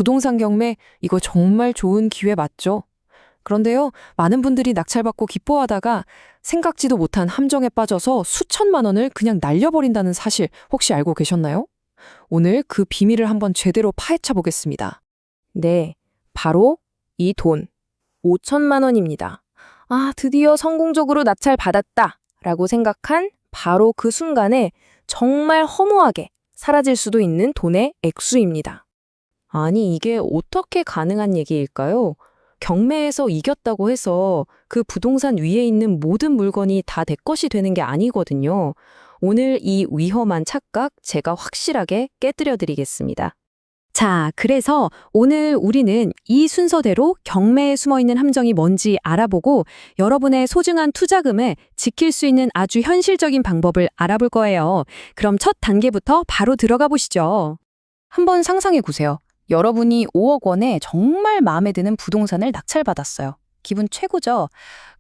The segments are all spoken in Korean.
부동산 경매, 이거 정말 좋은 기회 맞죠? 그런데요, 많은 분들이 낙찰받고 기뻐하다가 생각지도 못한 함정에 빠져서 수천만 원을 그냥 날려버린다는 사실 혹시 알고 계셨나요? 오늘 그 비밀을 한번 제대로 파헤쳐 보겠습니다. 네, 바로 이 돈, 5천만 원입니다. 아, 드디어 성공적으로 낙찰받았다 라고 생각한 바로 그 순간에 정말 허무하게 사라질 수도 있는 돈의 액수입니다. 아니, 이게 어떻게 가능한 얘기일까요? 경매에서 이겼다고 해서 그 부동산 위에 있는 모든 물건이 다 내 것이 되는 게 아니거든요. 오늘 이 위험한 착각 제가 확실하게 깨뜨려 드리겠습니다. 자, 그래서 오늘 우리는 이 순서대로 경매에 숨어있는 함정이 뭔지 알아보고 여러분의 소중한 투자금을 지킬 수 있는 아주 현실적인 방법을 알아볼 거예요. 그럼 첫 단계부터 바로 들어가 보시죠. 한번 상상해 보세요. 여러분이 5억 원에 정말 마음에 드는 부동산을 낙찰받았어요. 기분 최고죠?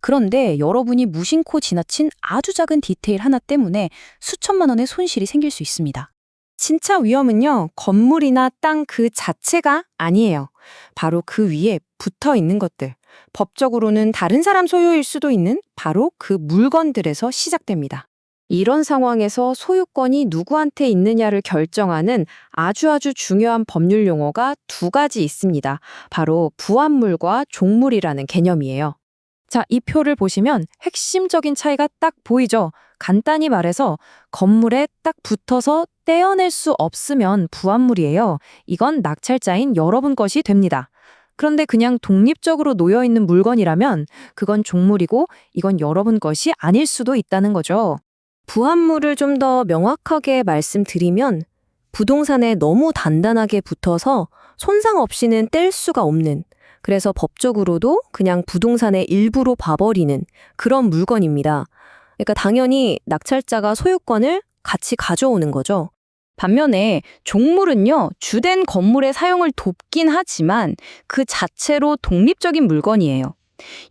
그런데 여러분이 무심코 지나친 아주 작은 디테일 하나 때문에 수천만 원의 손실이 생길 수 있습니다. 진짜 위험은요, 건물이나 땅 그 자체가 아니에요. 바로 그 위에 붙어 있는 것들. 법적으로는 다른 사람 소유일 수도 있는 바로 그 물건들에서 시작됩니다. 이런 상황에서 소유권이 누구한테 있느냐를 결정하는 아주 중요한 법률 용어가 두 가지 있습니다. 바로 부합물과 종물이라는 개념이에요. 자, 이 표를 보시면 핵심적인 차이가 딱 보이죠? 간단히 말해서 건물에 딱 붙어서 떼어낼 수 없으면 부합물이에요. 이건 낙찰자인 여러분 것이 됩니다. 그런데 그냥 독립적으로 놓여있는 물건이라면 그건 종물이고 이건 여러분 것이 아닐 수도 있다는 거죠. 부합물을 좀 더 명확하게 말씀드리면 부동산에 너무 단단하게 붙어서 손상 없이는 뗄 수가 없는, 그래서 법적으로도 그냥 부동산의 일부로 봐버리는 그런 물건입니다. 그러니까 당연히 낙찰자가 소유권을 같이 가져오는 거죠. 반면에 종물은요, 주된 건물의 사용을 돕긴 하지만 그 자체로 독립적인 물건이에요.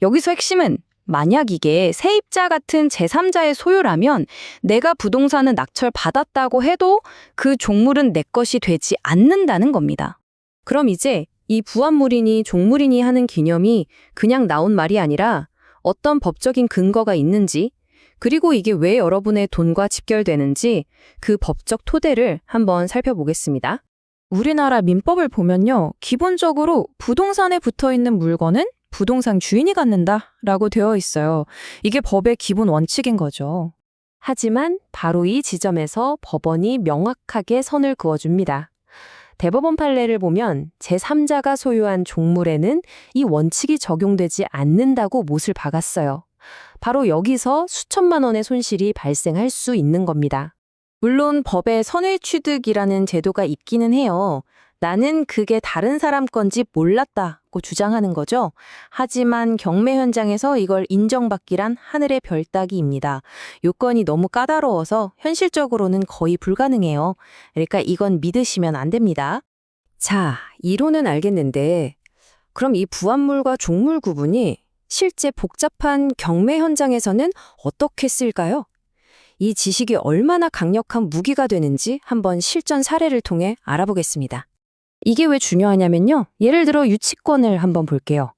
여기서 핵심은 만약 이게 세입자 같은 제3자의 소유라면 내가 부동산을 낙찰받았다고 해도 그 종물은 내 것이 되지 않는다는 겁니다. 그럼 이제 이 부합물이니 종물이니 하는 개념이 그냥 나온 말이 아니라 어떤 법적인 근거가 있는지, 그리고 이게 왜 여러분의 돈과 직결되는지 그 법적 토대를 한번 살펴보겠습니다. 우리나라 민법을 보면요, 기본적으로 부동산에 붙어있는 물건은 부동산 주인이 갖는다라고 되어 있어요. 이게 법의 기본 원칙인 거죠. 하지만 바로 이 지점에서 법원이 명확하게 선을 그어줍니다. 대법원 판례를 보면 제3자가 소유한 종물에는 이 원칙이 적용되지 않는다고 못을 박았어요. 바로 여기서 수천만 원의 손실이 발생할 수 있는 겁니다. 물론 법에 선의취득이라는 제도가 있기는 해요. 나는 그게 다른 사람 건지 몰랐다고 주장하는 거죠. 하지만 경매 현장에서 이걸 인정받기란 하늘의 별 따기입니다. 요건이 너무 까다로워서 현실적으로는 거의 불가능해요. 그러니까 이건 믿으시면 안 됩니다. 자, 이론은 알겠는데 그럼 이 부합물과 종물 구분이 실제 복잡한 경매 현장에서는 어떻게 쓰일까요? 이 지식이 얼마나 강력한 무기가 되는지 한번 실전 사례를 통해 알아보겠습니다. 이게 왜 중요하냐면요. 예를 들어 유치권을 한번 볼게요.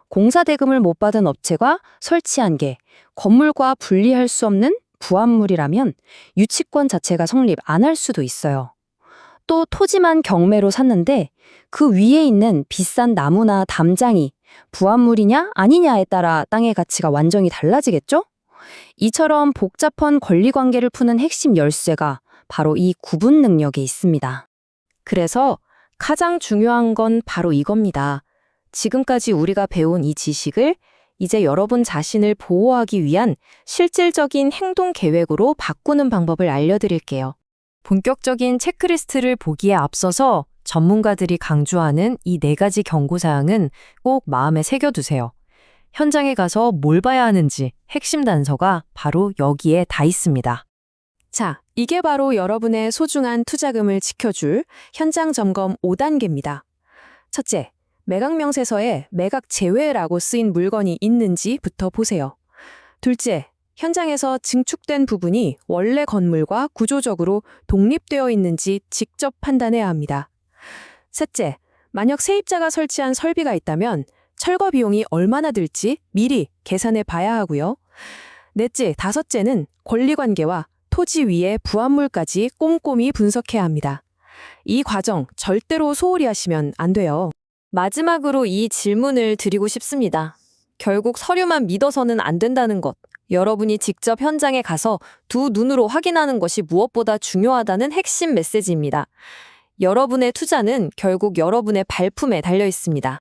공사 대금을 못 받은 업체가 설치한 게 건물과 분리할 수 없는 부합물이라면 유치권 자체가 성립 안 할 수도 있어요. 또 토지만 경매로 샀는데 그 위에 있는 비싼 나무나 담장이 부합물이냐 아니냐에 따라 땅의 가치가 완전히 달라지겠죠? 이처럼 복잡한 권리관계를 푸는 핵심 열쇠가 바로 이 구분 능력에 있습니다. 그래서 가장 중요한 건 바로 이겁니다. 지금까지 우리가 배운 이 지식을 이제 여러분 자신을 보호하기 위한 실질적인 행동 계획으로 바꾸는 방법을 알려드릴게요. 본격적인 체크리스트를 보기에 앞서서 전문가들이 강조하는 이 4가지 경고사항은 꼭 마음에 새겨두세요. 현장에 가서 뭘 봐야 하는지 핵심 단서가 바로 여기에 다 있습니다. 자, 이게 바로 여러분의 소중한 투자금을 지켜줄 현장 점검 5단계입니다. 첫째, 매각 명세서에 매각 제외라고 쓰인 물건이 있는지부터 보세요. 둘째, 현장에서 증축된 부분이 원래 건물과 구조적으로 독립되어 있는지 직접 판단해야 합니다. 셋째, 만약 세입자가 설치한 설비가 있다면 철거 비용이 얼마나 들지 미리 계산해 봐야 하고요. 넷째, 다섯째는 권리관계와 토지 위의 부합물까지 꼼꼼히 분석해야 합니다. 이 과정 절대로 소홀히 하시면 안 돼요. 마지막으로 이 질문을 드리고 싶습니다. 결국 서류만 믿어서는 안 된다는 것. 여러분이 직접 현장에 가서 두 눈으로 확인하는 것이 무엇보다 중요하다는 핵심 메시지입니다. 여러분의 투자는 결국 여러분의 발품에 달려 있습니다.